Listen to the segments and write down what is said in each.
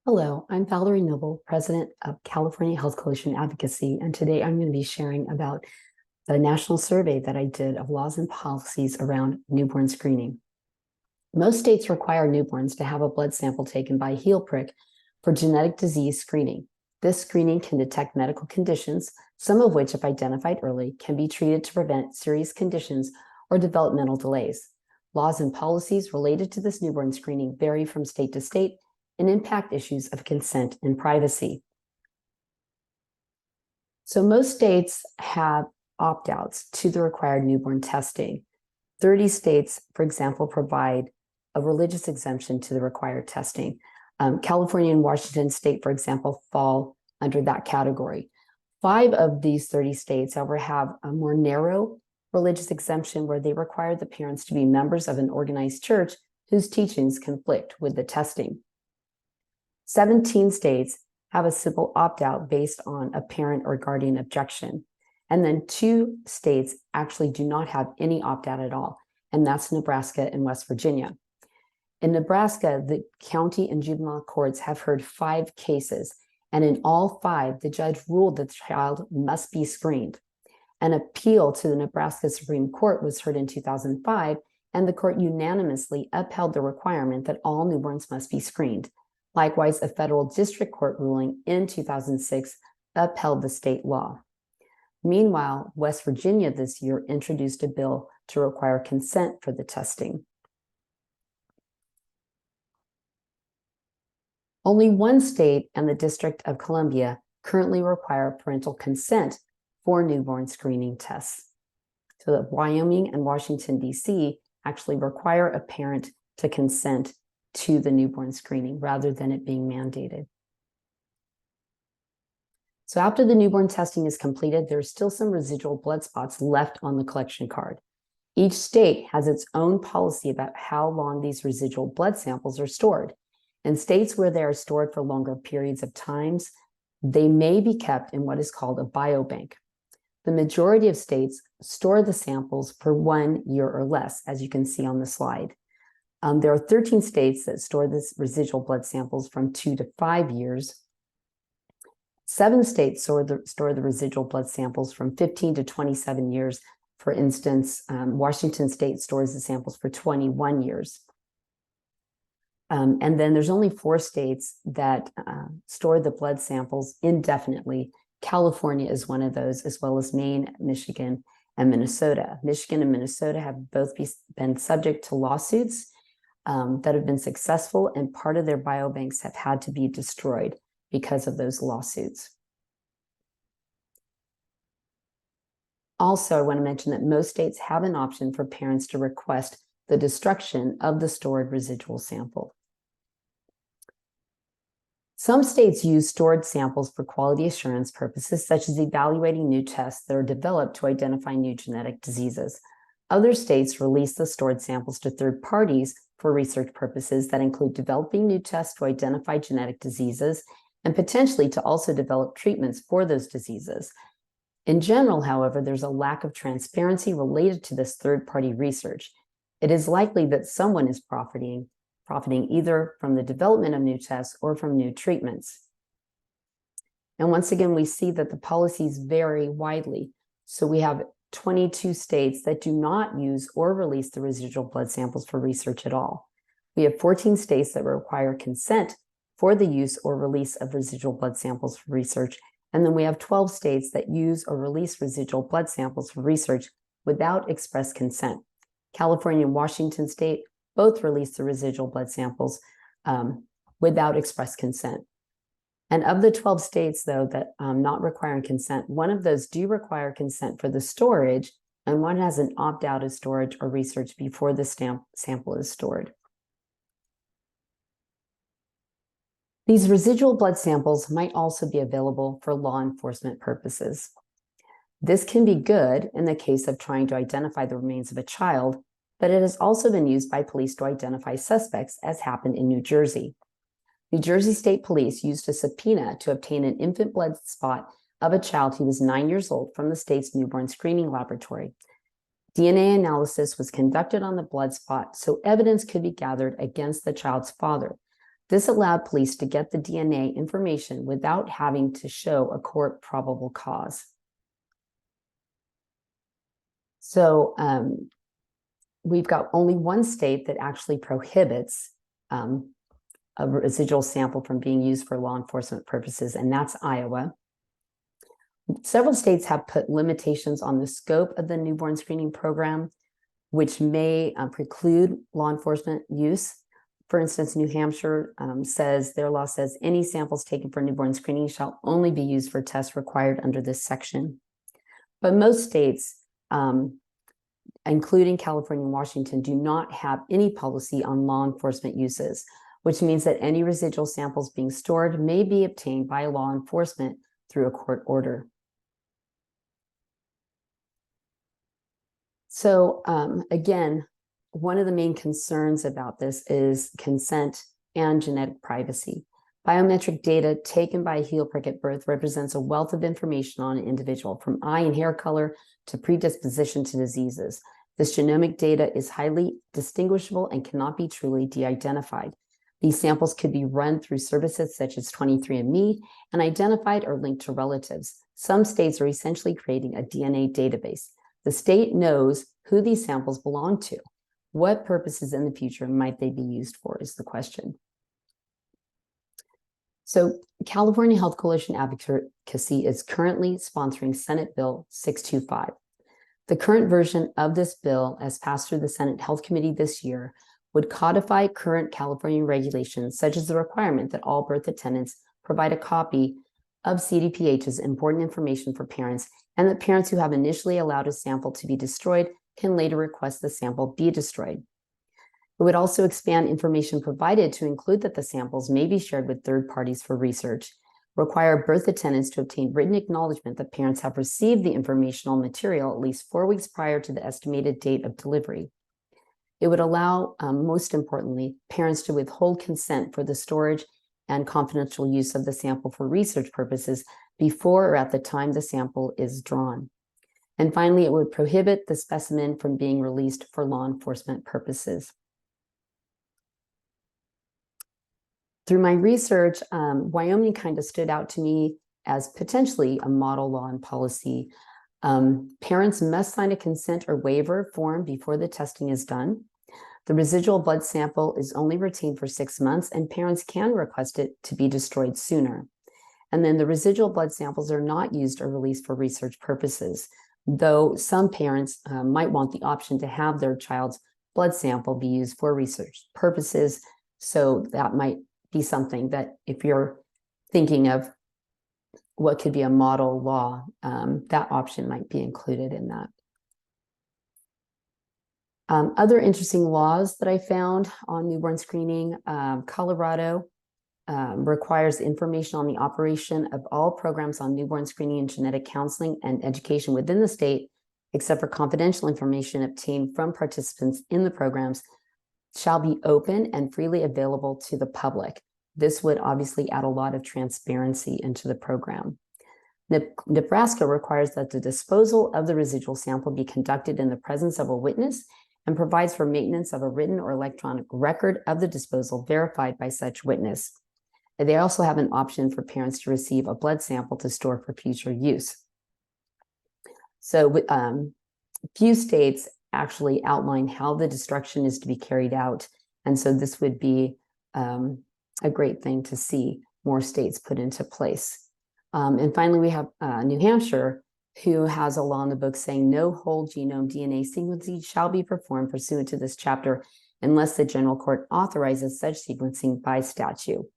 Hello, I'm Valerie Noble, President of California Health Coalition Advocacy, and today I'm going to be sharing about the national survey that I did of laws and policies around newborn screening. Most states require newborns to have a blood sample taken by heel prick for genetic disease screening. This screening can detect medical conditions, some of which, if identified early, can be treated to prevent serious conditions or developmental delays. Laws and policies related to this newborn screening vary from state to state and impact issues of consent and privacy. So most states have opt-outs to the required newborn testing. 30 states, for example, provide a religious exemption to the required testing. California and Washington state, for example, fall under that category. 5 of these 30 states, however, have a more narrow religious exemption where they require the parents to be members of an organized church whose teachings conflict with the testing. 17 states have a simple opt-out based on a parent or guardian objection. And then 2 states actually do not have any opt-out at all, and that's Nebraska and West Virginia. In Nebraska, the county and juvenile courts have heard 5 cases, and in all 5, the judge ruled that the child must be screened. An appeal to the Nebraska Supreme Court was heard in 2005, and the court unanimously upheld the requirement that all newborns must be screened. Likewise, a federal district court ruling in 2006 upheld the state law. Meanwhile, West Virginia this year introduced a bill to require consent for the testing. Only one state and the District of Columbia currently require parental consent for newborn screening tests. So that Wyoming and Washington, D.C. actually require a parent to consent to the newborn screening rather than it being mandated. So after the newborn testing is completed, there's still some residual blood spots left on the collection card. Each state has its own policy about how long these residual blood samples are stored. In states where they are stored for longer periods of times, they may be kept in what is called a biobank. The majority of states store the samples for 1 year or less, as you can see on the slide. There are 13 states that store this residual blood samples from 2 to 5 years. 7 states store the residual blood samples from 15 to 27 years. For instance, Washington State stores the samples for 21 years. And then there's only 4 states that store the blood samples indefinitely. California is one of those, as well as Maine, Michigan, and Minnesota. Michigan and Minnesota have both been subject to lawsuits that have been successful, and part of their biobanks have had to be destroyed because of those lawsuits. Also, I want to mention that most states have an option for parents to request the destruction of the stored residual sample. Some states use stored samples for quality assurance purposes, such as evaluating new tests that are developed to identify new genetic diseases. Other states release the stored samples to third parties for research purposes that include developing new tests to identify genetic diseases and potentially to also develop treatments for those diseases. In general, however, there's a lack of transparency related to this third-party research. It is likely that someone is profiting either from the development of new tests or from new treatments. And once again, we see that the policies vary widely. So we have 22 states that do not use or release the residual blood samples for research at all. We have 14 states that require consent for the use or release of residual blood samples for research. And then we have 12 states that use or release residual blood samples for research without express consent. California and Washington State both release the residual blood samples without express consent. And of the 12 states, though, that not requiring consent, one of those do require consent for the storage, and one has an opt-out of storage or research before the sample is stored. These residual blood samples might also be available for law enforcement purposes. This can be good in the case of trying to identify the remains of a child, but it has also been used by police to identify suspects, as happened in New Jersey. New Jersey State Police used a subpoena to obtain an infant blood spot of a child who was 9 years old from the state's newborn screening laboratory. DNA analysis was conducted on the blood spot so evidence could be gathered against the child's father. This allowed police to get the DNA information without having to show a court probable cause. So we've got only one state that actually prohibits a residual sample from being used for law enforcement purposes, and that's Iowa. Several states have put limitations on the scope of the newborn screening program, which may preclude law enforcement use. For instance, New Hampshire their law says any samples taken for newborn screening shall only be used for tests required under this section. But most states, including California and Washington, do not have any policy on law enforcement uses, which means that any residual samples being stored may be obtained by law enforcement through a court order. So again, one of the main concerns about this is consent and genetic privacy. Biometric data taken by a heel prick at birth represents a wealth of information on an individual, from eye and hair color to predisposition to diseases. This genomic data is highly distinguishable and cannot be truly de-identified. These samples could be run through services such as 23andMe and identified or linked to relatives. Some states are essentially creating a DNA database. The state knows who these samples belong to. What purposes in the future might they be used for is the question. So California Health Coalition Advocacy is currently sponsoring Senate Bill 625. The current version of this bill, as passed through the Senate Health Committee this year, would codify current California regulations, such as the requirement that all birth attendants provide a copy of CDPH's important information for parents, and that parents who have initially allowed a sample to be destroyed can later request the sample be destroyed. It would also expand information provided to include that the samples may be shared with third parties for research, require birth attendants to obtain written acknowledgement that parents have received the informational material at least 4 weeks prior to the estimated date of delivery. It would allow, most importantly, parents to withhold consent for the storage and confidential use of the sample for research purposes before or at the time the sample is drawn. And finally, it would prohibit the specimen from being released for law enforcement purposes. Through my research, Wyoming kind of stood out to me as potentially a model law and policy. Parents must sign a consent or waiver form before the testing is done. The residual blood sample is only retained for 6 months, and parents can request it to be destroyed sooner. And then the residual blood samples are not used or released for research purposes, though some parents might want the option to have their child's blood sample be used for research purposes. So that might be something that, if you're thinking of what could be a model law, that option might be included in that. Other interesting laws that I found on newborn screening, Colorado requires information on the operation of all programs on newborn screening and genetic counseling and education within the state, except for confidential information obtained from participants in the programs, shall be open and freely available to the public. This would obviously add a lot of transparency into the program. Nebraska requires that the disposal of the residual sample be conducted in the presence of a witness and provides for maintenance of a written or electronic record of the disposal verified by such witness. And they also have an option for parents to receive a blood sample to store for future use. So few states actually outline how the destruction is to be carried out. And so this would be a great thing to see more states put into place. And finally, we have New Hampshire, who has a law in the book saying no whole genome DNA sequencing shall be performed pursuant to this chapter unless the general court authorizes such sequencing by statute.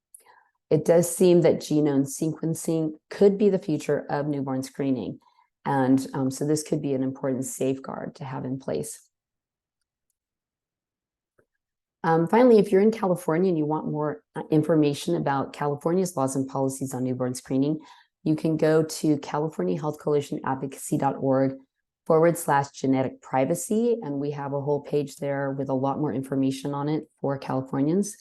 It does seem that genome sequencing could be the future of newborn screening. And so this could be an important safeguard to have in place. Finally, if you're in California and you want more information about California's laws and policies on newborn screening, you can go to californiahealthcoalitionadvocacy.org/genetic privacy, and we have a whole page there with a lot more information on it for Californians.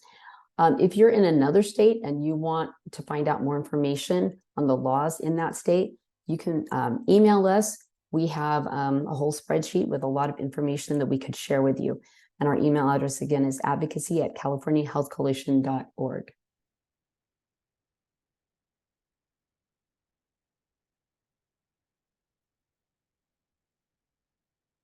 If you're in another state and you want to find out more information on the laws in that state, you can email us. We have a whole spreadsheet with a lot of information that we could share with you. And our email address again is advocacy@californiahealthcoalition.org.